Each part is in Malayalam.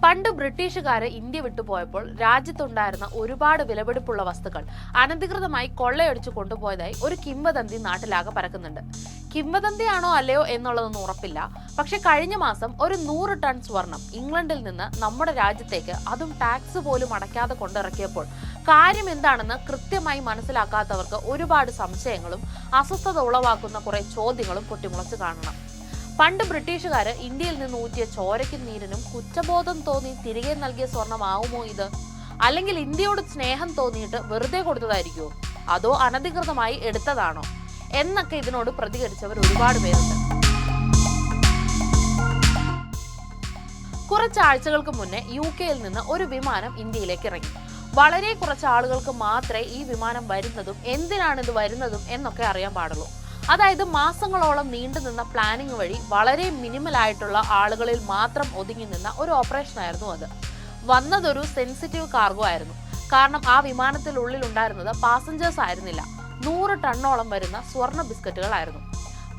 പണ്ട് ബ്രിട്ടീഷുകാര് ഇന്ത്യ വിട്ടുപോയപ്പോൾ രാജ്യത്തുണ്ടായിരുന്ന ഒരുപാട് വിലപിടിപ്പുള്ള വസ്തുക്കൾ അനധികൃതമായി കൊള്ളയടിച്ചു കൊണ്ടുപോയതായി ഒരു കിംവദന്തി നാട്ടിലാകെ പരക്കുന്നുണ്ട്. കിംവദന്തിയാണോ അല്ലയോ എന്നുള്ളതൊന്നും ഉറപ്പില്ല. പക്ഷെ കഴിഞ്ഞ മാസം ഒരു 100 ടൺ സ്വർണം ഇംഗ്ലണ്ടിൽ നിന്ന് നമ്മുടെ രാജ്യത്തേക്ക്, അതും ടാക്സ് പോലും അടയ്ക്കാതെ കൊണ്ടിറക്കിയപ്പോൾ കാര്യം എന്താണെന്ന് കൃത്യമായി മനസ്സിലാക്കാത്തവർക്ക് ഒരുപാട് സംശയങ്ങളും അസ്വസ്ഥത ഉളവാക്കുന്ന കുറെ ചോദ്യങ്ങളും പൊട്ടിമുളച്ച് കാണണം. പണ്ട് ബ്രിട്ടീഷുകാര് ഇന്ത്യയിൽ നിന്ന് ഊറ്റിയ ചോരയ്ക്കും നീരിനും കുറ്റബോധം തോന്നി തിരികെ നൽകിയ സ്വർണമാവുമോ ഇത്? അല്ലെങ്കിൽ ഇന്ത്യയോട് സ്നേഹം തോന്നിയിട്ട് വെറുതെ കൊടുത്തതായിരിക്കുമോ? അതോ അനധികൃതമായി എടുത്തതാണോ എന്നൊക്കെ ഇതിനോട് പ്രതികരിച്ചവർ ഒരുപാട് പേരുണ്ട്. കുറച്ചാഴ്ചകൾക്ക് മുന്നേ UK-യിൽ നിന്ന് ഒരു വിമാനം ഇന്ത്യയിലേക്ക് ഇറങ്ങി. വളരെ കുറച്ച് ആളുകൾക്ക് മാത്രമേ ഈ വിമാനം വരുന്നതും എന്തിനാണ് ഇത് വരുന്നതും എന്നൊക്കെ അറിയാൻ പാടുള്ളൂ. അതായത് മാസങ്ങളോളം നീണ്ടുനിന്ന പ്ലാനിംഗ് വഴി വളരെ മിനിമൽ ആയിട്ടുള്ള ആളുകളിൽ മാത്രം ഒതുങ്ങി നിന്ന ഒരു ഓപ്പറേഷൻ ആയിരുന്നു അത്. വന്നതൊരു സെൻസിറ്റീവ് കാർഗോ ആയിരുന്നു. കാരണം ആ വിമാനത്തിനുള്ളിൽ ഉണ്ടായിരുന്നത് പാസഞ്ചേഴ്സ് ആയിരുന്നില്ല, 100 ടണ്ണോളം വരുന്ന സ്വർണ്ണ ബിസ്ക്കറ്റുകളായിരുന്നു.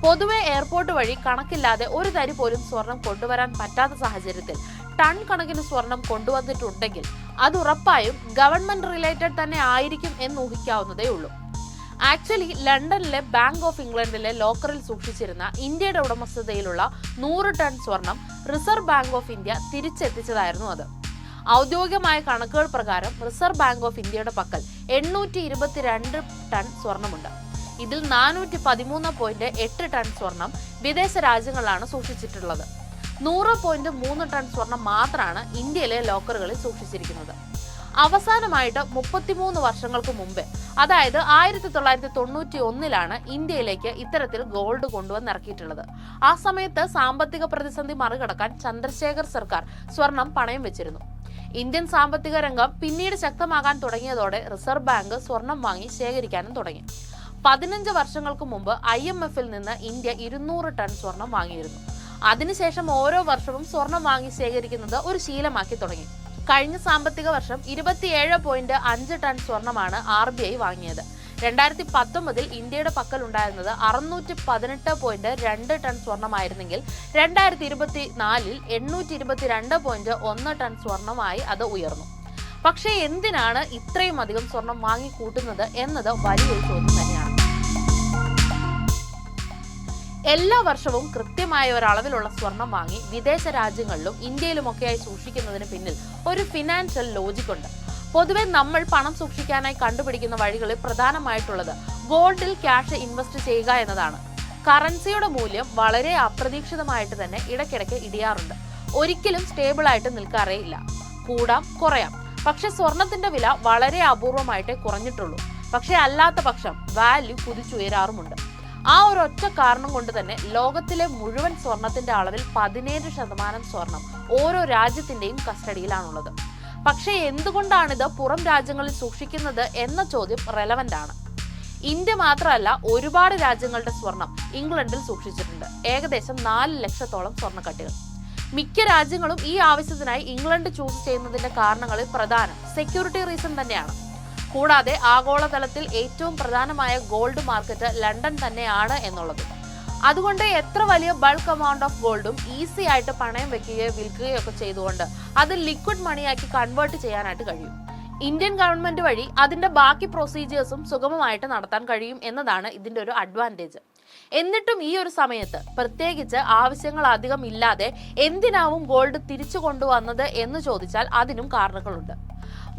പൊതുവെ എയർപോർട്ട് വഴി കണക്കില്ലാതെ ഒരു തരി പോലും സ്വർണം കൊണ്ടുവരാൻ പറ്റാത്ത സാഹചര്യത്തിൽ ടൺ കണക്കിന് സ്വർണം കൊണ്ടുവന്നിട്ടുണ്ടെങ്കിൽ അത് ഉറപ്പായും ഗവൺമെന്റ് റിലേറ്റഡ് തന്നെ ആയിരിക്കും എന്ന് ഊഹിക്കാവുന്നതേ ഉള്ളൂ. ആക്ച്വലി ലണ്ടനിലെ ബാങ്ക് ഓഫ് ഇംഗ്ലണ്ടിലെ ലോക്കറിൽ സൂക്ഷിച്ചിരുന്ന ഇന്ത്യയുടെ ഉടമസ്ഥതയിലുള്ള 100 ടൺ സ്വർണം റിസർവ് ബാങ്ക് ഓഫ് ഇന്ത്യ തിരിച്ചെത്തിച്ചതായിരുന്നു അത്. ഔദ്യോഗികമായ കണക്കുകൾ പ്രകാരം റിസർവ് ബാങ്ക് ഓഫ് ഇന്ത്യയുടെ പക്കൽ 822 ടൺ സ്വർണമുണ്ട്. ഇതിൽ 413.8 ടൺ സ്വർണം വിദേശ രാജ്യങ്ങളിലാണ് സൂക്ഷിച്ചിട്ടുള്ളത്. 100.3 ടൺ സ്വർണം മാത്രമാണ് ഇന്ത്യയിലെ ലോക്കറുകളിൽ സൂക്ഷിച്ചിരിക്കുന്നത്. അവസാനമായിട്ട് 33 വർഷങ്ങൾക്ക് മുമ്പ്, അതായത് 1991-ലാണ് ഇന്ത്യയിലേക്ക് ഇത്തരത്തിൽ ഗോൾഡ് കൊണ്ടുവന്നിറക്കിയിട്ടുള്ളത്. ആ സമയത്ത് സാമ്പത്തിക പ്രതിസന്ധി മറികടക്കാൻ ചന്ദ്രശേഖർ സർക്കാർ സ്വർണം പണയം വെച്ചിരുന്നു. ഇന്ത്യൻ സാമ്പത്തിക രംഗം പിന്നീട് ശക്തമാകാൻ തുടങ്ങിയതോടെ റിസർവ് ബാങ്ക് സ്വർണം വാങ്ങി ശേഖരിക്കാനും തുടങ്ങി. 15 വർഷങ്ങൾക്ക് മുമ്പ് IMF-ൽ നിന്ന് ഇന്ത്യ 200 ടൺ സ്വർണം വാങ്ങിയിരുന്നു. അതിനുശേഷം ഓരോ വർഷവും സ്വർണം വാങ്ങി ശേഖരിക്കുന്നത് ഒരു ശീലമാക്കി തുടങ്ങി. കഴിഞ്ഞ സാമ്പത്തിക വർഷം 27.5 ടൺ സ്വർണമാണ് RBI വാങ്ങിയത്. 2019-ൽ ഇന്ത്യയുടെ പക്കൽ ഉണ്ടായിരുന്നത് 618.2 ടൺ സ്വർണമായിരുന്നെങ്കിൽ 2024-ൽ 822.1 ടൺ സ്വർണമായി അത് ഉയർന്നു. പക്ഷേ എന്തിനാണ് ഇത്രയും അധികം സ്വർണം വാങ്ങിക്കൂട്ടുന്നത് എന്നത് വലിയൊരു ചോദ്യം തന്നെയാണ്. എല്ലാ വർഷവും കൃത്യമായ ഒരളവിലുള്ള സ്വർണം വാങ്ങി വിദേശ രാജ്യങ്ങളിലും ഇന്ത്യയിലുമൊക്കെയായി സൂക്ഷിക്കുന്നതിന് പിന്നിൽ ഒരു ഫിനാൻഷ്യൽ ലോജിക് ഉണ്ട്. പൊതുവെ നമ്മൾ പണം സൂക്ഷിക്കാനായി കണ്ടുപിടിക്കുന്ന വഴികളിൽ പ്രധാനമായിട്ടുള്ളത് ഗോൾഡിൽ ക്യാഷ് ഇൻവെസ്റ്റ് ചെയ്യുക എന്നതാണ്. കറൻസിയുടെ മൂല്യം വളരെ അപ്രതീക്ഷിതമായിട്ട് തന്നെ ഇടയ്ക്കിടയ്ക്ക് ഇടിയാറുണ്ട്. ഒരിക്കലും സ്റ്റേബിൾ ആയിട്ട് നിൽക്കാറേ ഇല്ല. കൂടാം കുറയാം. പക്ഷെ സ്വർണത്തിന്റെ വില വളരെ അപൂർവമായിട്ടേ കുറഞ്ഞിട്ടുള്ളൂ. പക്ഷെ അല്ലാത്ത പക്ഷം വാല്യൂ കുതിച്ചുയരാറുമുണ്ട്. ആ ഒരൊറ്റ കാരണം കൊണ്ട് തന്നെ ലോകത്തിലെ മുഴുവൻ സ്വർണത്തിന്റെ അളവിൽ 17% സ്വർണം ഓരോ രാജ്യത്തിന്റെയും കസ്റ്റഡിയിലാണുള്ളത്. പക്ഷേ എന്തുകൊണ്ടാണിത് പുറം രാജ്യങ്ങളിൽ സൂക്ഷിക്കുന്നത് എന്ന ചോദ്യം റെലവന്റ് ആണ്. ഇന്ത്യ മാത്രമല്ല, ഒരുപാട് രാജ്യങ്ങളുടെ സ്വർണം ഇംഗ്ലണ്ടിൽ സൂക്ഷിച്ചിട്ടുണ്ട്. ഏകദേശം 4 ലക്ഷത്തോളം സ്വർണ്ണക്കട്ടികൾ. മിക്ക രാജ്യങ്ങളും ഈ ആവശ്യത്തിനായി ഇംഗ്ലണ്ട് ചൂസ് ചെയ്യുന്നതിന്റെ കാരണങ്ങളിൽ പ്രധാനം സെക്യൂരിറ്റി റീസൺ തന്നെയാണ്. കൂടാതെ ആഗോളതലത്തിൽ ഏറ്റവും പ്രധാനമായ ഗോൾഡ് മാർക്കറ്റ് ലണ്ടൻ തന്നെയാണ് എന്നുള്ളത്. അതുകൊണ്ട് എത്ര വലിയ ബൾക്ക് എമൗണ്ട് ഓഫ് ഗോൾഡും ഈസി ആയിട്ട് പണയം വെക്കുകയോ വിൽക്കുകയോ ഒക്കെ ചെയ്തുകൊണ്ട് അത് ലിക്വിഡ് മണിയാക്കി കൺവേർട്ട് ചെയ്യാനായിട്ട് കഴിയും. ഇന്ത്യൻ ഗവൺമെന്റ് വഴി അതിന്റെ ബാക്കി പ്രൊസീജിയേഴ്സും സുഗമമായിട്ട് നടത്താൻ കഴിയും എന്നതാണ് ഇതിന്റെ ഒരു അഡ്വാൻറ്റേജ്. എന്നിട്ടും ഈ ഒരു സമയത്ത്, പ്രത്യേകിച്ച് ആവശ്യങ്ങൾ അധികം ഇല്ലാതെ എന്തിനാവും ഗോൾഡ് തിരിച്ചു കൊണ്ടുവന്നത് എന്ന് ചോദിച്ചാൽ അതിനും കാരണങ്ങളുണ്ട്.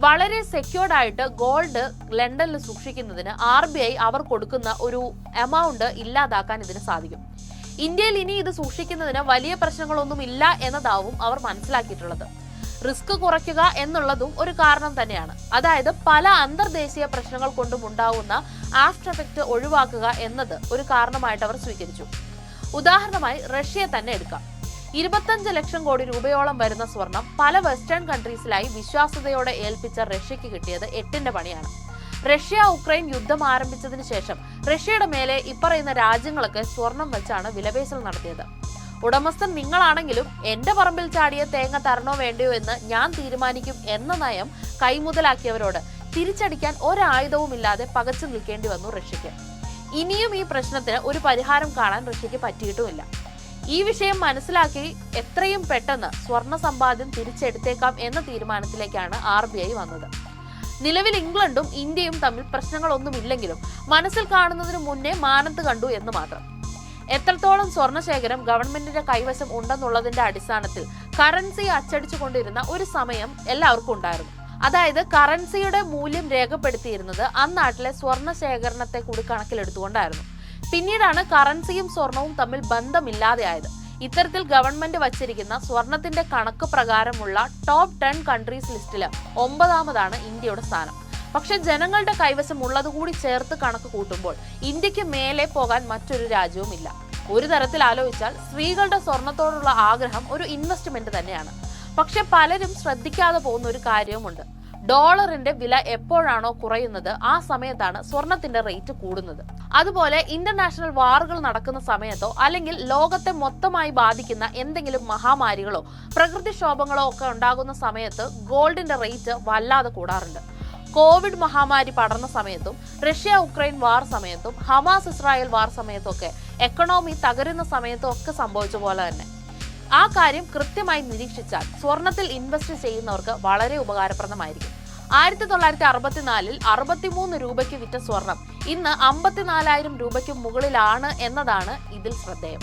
വളരെ സെക്യൂർഡ് ആയിട്ട് ഗോൾഡ് ലണ്ടനിൽ സൂക്ഷിക്കുന്നതിന് RBI അവർ കൊടുക്കുന്ന ഒരു എമൗണ്ട് ഇല്ലാതാക്കാൻ ഇതിന് സാധിക്കും. ഇന്ത്യയിൽ ഇനി ഇത് സൂക്ഷിക്കുന്നതിന് വലിയ പ്രശ്നങ്ങളൊന്നും ഇല്ല എന്നതാവും അവർ മനസ്സിലാക്കിയിട്ടുള്ളത്. റിസ്ക് കുറയ്ക്കുക എന്നുള്ളതും ഒരു കാരണം തന്നെയാണ്. അതായത് പല അന്തർദേശീയ പ്രശ്നങ്ങൾ കൊണ്ടും ഉണ്ടാകുന്ന ആഫ്റ്റർ എഫക്റ്റ് ഒഴിവാക്കുക എന്നത് ഒരു കാരണമായിട്ട് അവർ സ്വീകരിച്ചു. ഉദാഹരണമായി റഷ്യയെ തന്നെ എടുക്കാം. 25 ലക്ഷം കോടി രൂപയോളം വരുന്ന സ്വർണം പല വെസ്റ്റേൺ കൺട്രീസിലായി വിശ്വാസ്യതയോടെ ഏൽപ്പിച്ച റഷ്യക്ക് കിട്ടിയത് 8ന്റെ പണിയാണ്. റഷ്യ ഉക്രൈൻ യുദ്ധം ആരംഭിച്ചതിന് ശേഷം റഷ്യയുടെ മേലെ ഇപ്പറയുന്ന രാജ്യങ്ങളൊക്കെ സ്വർണം വെച്ചാണ് വിലപേശൽ നടത്തിയത്. ഉടമസ്ഥൻ നിങ്ങളാണെങ്കിലും എന്റെ പറമ്പിൽ ചാടിയ തേങ്ങ തരണോ വേണ്ടയോ എന്ന് ഞാൻ തീരുമാനിക്കും എന്ന നയം കൈമുതലാക്കിയവരോട് തിരിച്ചടിക്കാൻ ഒരായുധവുമില്ലാതെ പകച്ചു നിൽക്കേണ്ടി വന്നു റഷ്യക്ക്. ഇനിയും ഈ പ്രശ്നത്തിന് ഒരു പരിഹാരം കാണാൻ റഷ്യക്ക് പറ്റിയിട്ടുമില്ല. ഈ വിഷയം മനസ്സിലാക്കി എത്രയും പെട്ടെന്ന് സ്വർണ്ണ സമ്പാദ്യം തിരിച്ചെടുത്തേക്കാം എന്ന തീരുമാനത്തിലേക്കാണ് RBI വന്നത്. നിലവിൽ ഇംഗ്ലണ്ടും ഇന്ത്യയും തമ്മിൽ പ്രശ്നങ്ങളൊന്നുമില്ലെങ്കിലും മനസ്സിൽ കാണുന്നതിന് മുന്നേ മാനത്ത് കണ്ടു എന്ന് മാത്രം. എത്രത്തോളം സ്വർണ്ണശേഖരം ഗവൺമെന്റിന്റെ കൈവശം ഉണ്ടെന്നുള്ളതിന്റെ അടിസ്ഥാനത്തിൽ കറൻസി അച്ചടിച്ചുകൊണ്ടിരുന്ന ഒരു സമയം എല്ലാവർക്കും ഉണ്ടായിരുന്നു. അതായത് കറൻസിയുടെ മൂല്യം രേഖപ്പെടുത്തിയിരുന്നത് അന്നാട്ടിലെ സ്വർണ്ണ ശേഖരണത്തെ കൂടി കണക്കിലെടുത്തുകൊണ്ടായിരുന്നു. പിന്നീടാണ് കറൻസിയും സ്വർണവും തമ്മിൽ ബന്ധമില്ലാതെയായത്. ഇത്തരത്തിൽ ഗവൺമെന്റ് വച്ചിരിക്കുന്ന സ്വർണത്തിന്റെ കണക്ക് പ്രകാരമുള്ള ടോപ്പ് 10 കൺട്രീസ് ലിസ്റ്റില് 9ാമതാണ് ഇന്ത്യയുടെ സ്ഥാനം. പക്ഷെ ജനങ്ങളുടെ കൈവശം ഉള്ളതുകൂടി ചേർത്ത് കണക്ക് കൂട്ടുമ്പോൾ ഇന്ത്യക്ക് മേലെ പോകാൻ മറ്റൊരു രാജ്യവുമില്ല. ഒരു തരത്തിൽ ആലോചിച്ചാൽ സ്ത്രീകളുടെ സ്വർണത്തോടുള്ള ആഗ്രഹം ഒരു ഇൻവെസ്റ്റ്മെന്റ് തന്നെയാണ്. പക്ഷെ പലരും ശ്രദ്ധിക്കാതെ പോകുന്ന ഒരു കാര്യവുമുണ്ട്. ഡോളറിന്റെ വില എപ്പോഴാണോ കുറയുന്നത് ആ സമയത്താണ് സ്വർണത്തിന്റെ റേറ്റ് കൂടുന്നത്. അതുപോലെ ഇന്റർനാഷണൽ വാറുകൾ നടക്കുന്ന സമയത്തോ അല്ലെങ്കിൽ ലോകത്തെ മൊത്തമായി ബാധിക്കുന്ന എന്തെങ്കിലും മഹാമാരികളോ പ്രകൃതിക്ഷോഭങ്ങളോ ഒക്കെ ഉണ്ടാകുന്ന സമയത്ത് ഗോൾഡിന്റെ റേറ്റ് വല്ലാതെ കൂടാറുണ്ട്. കോവിഡ് മഹാമാരി പടർന്ന സമയത്തും റഷ്യ ഉക്രൈൻ വാർ സമയത്തും ഹമാസ് ഇസ്രായേൽ വാർ സമയത്തും ഒക്കെ എക്കണോമി തകരുന്ന സമയത്തും ഒക്കെ സംഭവിച്ച പോലെ തന്നെ ആ കാര്യം കൃത്യമായി നിരീക്ഷിച്ചാൽ സ്വർണത്തിൽ ഇൻവെസ്റ്റ് ചെയ്യുന്നവർക്ക് വളരെ ഉപകാരപ്രദമായിരിക്കും. 1964-ൽ 63 രൂപയ്ക്ക് വിറ്റ സ്വർണം ഇന്ന് 54,000 രൂപയ്ക്ക് മുകളിലാണ് എന്നതാണ് ഇതിൽ ശ്രദ്ധേയം.